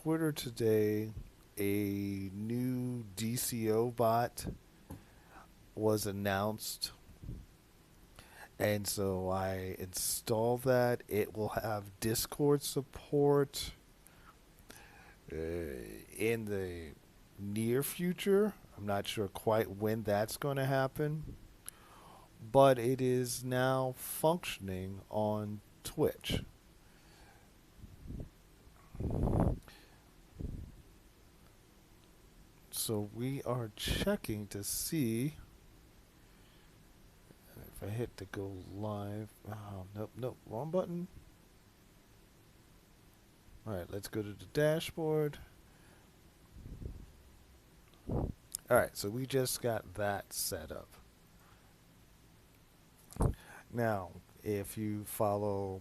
Twitter today, a new DCO bot was announced, and so I installed that. It will have Discord support uh, in the near future. I'm not sure quite when that's going to happen, but it is now functioning on Twitch. So we are checking to see if I hit to go live. Oh, nope, nope, wrong button. All right, let's go to the dashboard. All right, so we just got that set up. Now, if you follow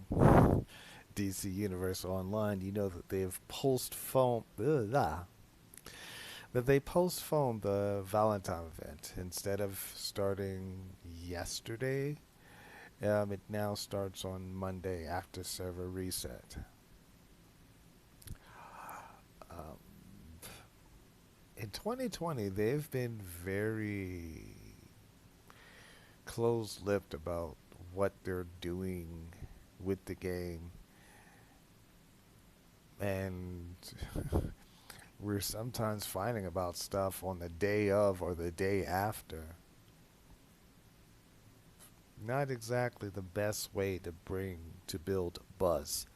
DC Universe online, you know that they've postponed the Valentine event. Instead of starting yesterday, it now starts on Monday after server reset. Um, in 2020, they've been very close-lipped about what they're doing with the game, and we're sometimes finding about stuff on the day of or the day after. Not exactly the best way to build buzz.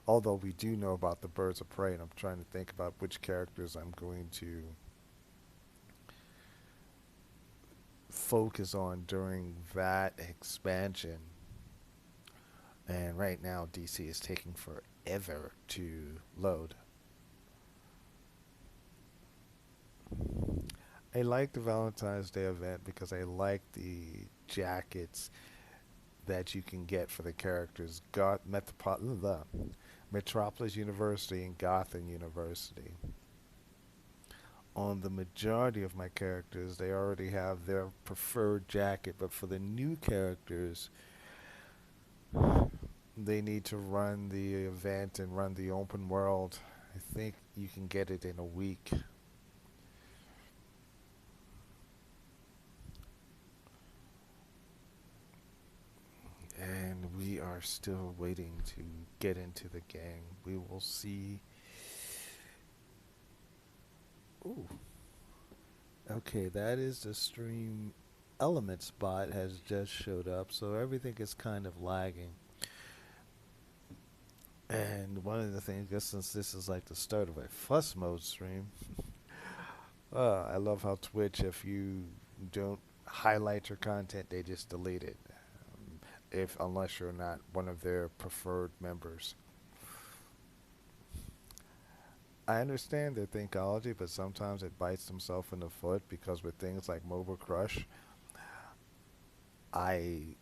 Although we do know about the Birds of Prey, and I'm trying to think about which characters I'm going to focus on during that expansion. And right now, DC is taking forever to load. I like the Valentine's Day event because I like the jackets that you can get for the characters. Metropolis University and Gotham University. On the majority of my characters, they already have their preferred jacket, but for the new characters, they need to run the event and run the open world. I think you can get it in a week. And we are still waiting to get into the game. We will see. Ooh. Okay, that is the stream elements bot has just showed up, so everything is kind of lagging. And one of the things, just since this is like the start of a fuss mode stream, I love how Twitch, if you don't highlight your content, they just delete it. If unless you're not one of their preferred members. I understand their thinkology, but sometimes it bites themselves in the foot because with things like Mobile Crush, I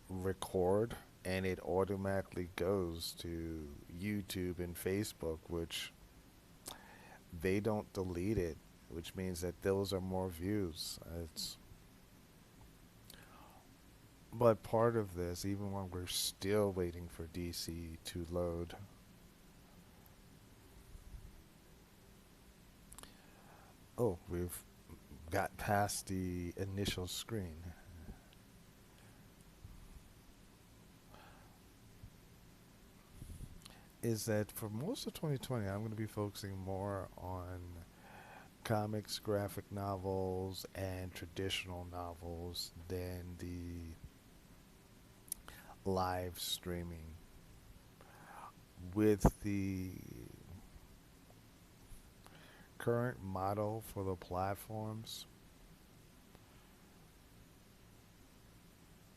record and it automatically goes to YouTube and Facebook, which they don't delete it, which means that those are more views. It's but part of this, even when we're still waiting for DC to load, oh, we've got past the initial screen. Is that for most of 2020, I'm going to be focusing more on comics, graphic novels, and traditional novels than the live streaming. With the current model for the platforms,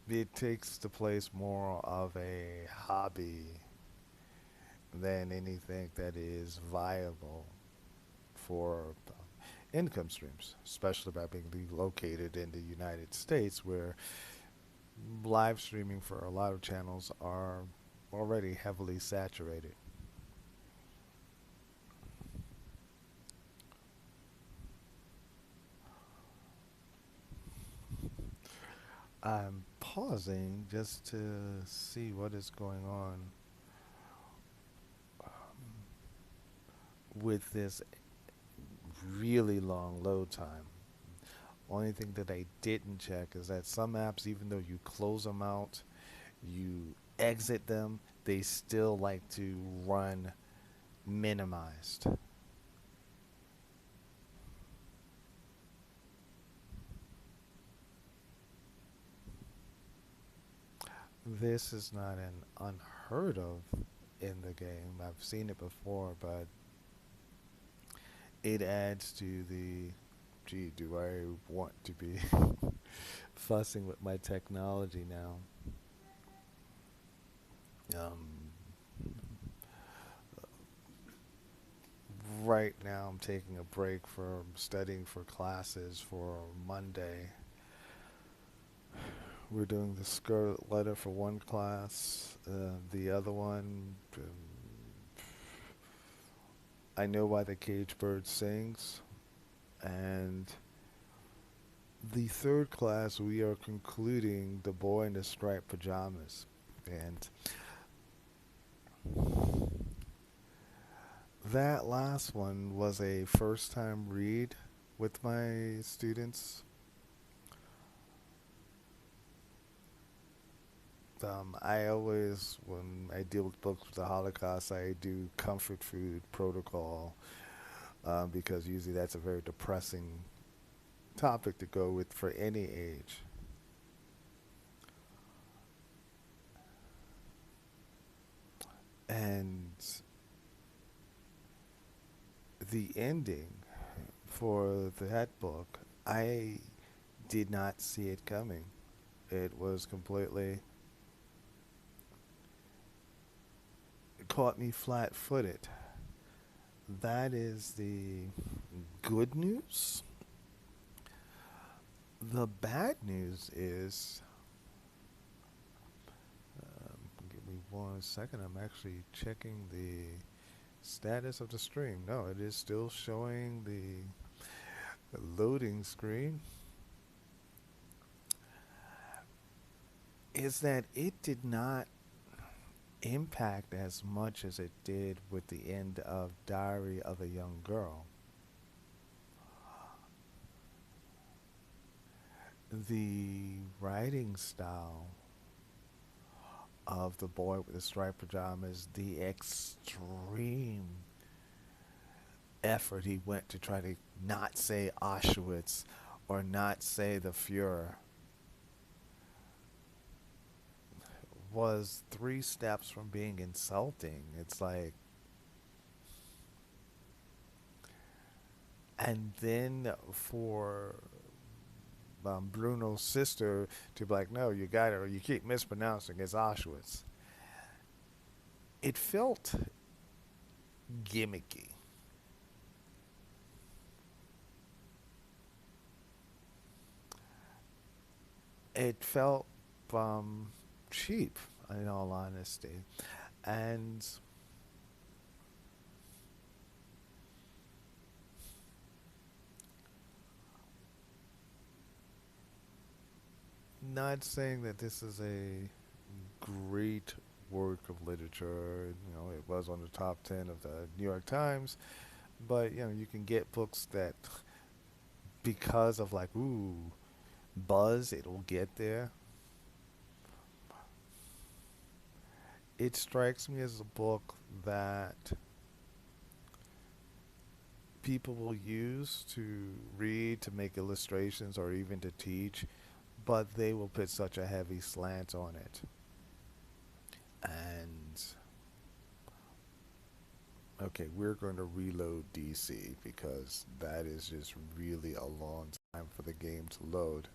it takes the place more of a hobby than anything that is viable for income streams, especially by being located in the United States, where live streaming for a lot of channels are already heavily saturated. I'm pausing just to see what is going on with this really long load time. Only thing that I didn't check is that some apps, even though you close them out, you exit them, they still like to run minimized. This is not an unheard of in the game. I've seen it before, but it adds to the gee, do I want to be fussing with my technology now? Um, right now, I'm taking a break from studying for classes for Monday. We're doing the Scarlet Letter for one class. The other one, I know why the cage bird sings. And the third class, we are concluding The Boy in the Striped Pajamas. And that last one was a first time read with my students. I always, when I deal with books with the Holocaust, I do comfort food protocol because usually that's a very depressing topic to go with for any age. And the ending for that book, I did not see it coming. It was completely, it caught me flat footed. That is the good news. The bad news is, give me 1 second, I'm actually checking the status of the stream. No, it is still showing the loading screen. Is that it did not impact as much as it did with the end of Diary of a Young Girl. The writing style of The Boy with the Striped Pajamas, the extreme effort he went to try to not say Auschwitz or not say the Fuhrer was 3 steps from being insulting. It's like, and then for Bruno's sister to be like, no, you got it, or you keep mispronouncing it's Auschwitz. It felt gimmicky. It felt um, cheap, in all honesty. And not saying that this is a great work of literature. You know, it was on the top 10 of the New York Times, but you know, you can get books that because of like buzz, it'll get there. It strikes me as a book that people will use to read, to make illustrations, or even to teach, but they will put such a heavy slant on it. And okay, we're going to reload DC because that is just really a long time for the game to load.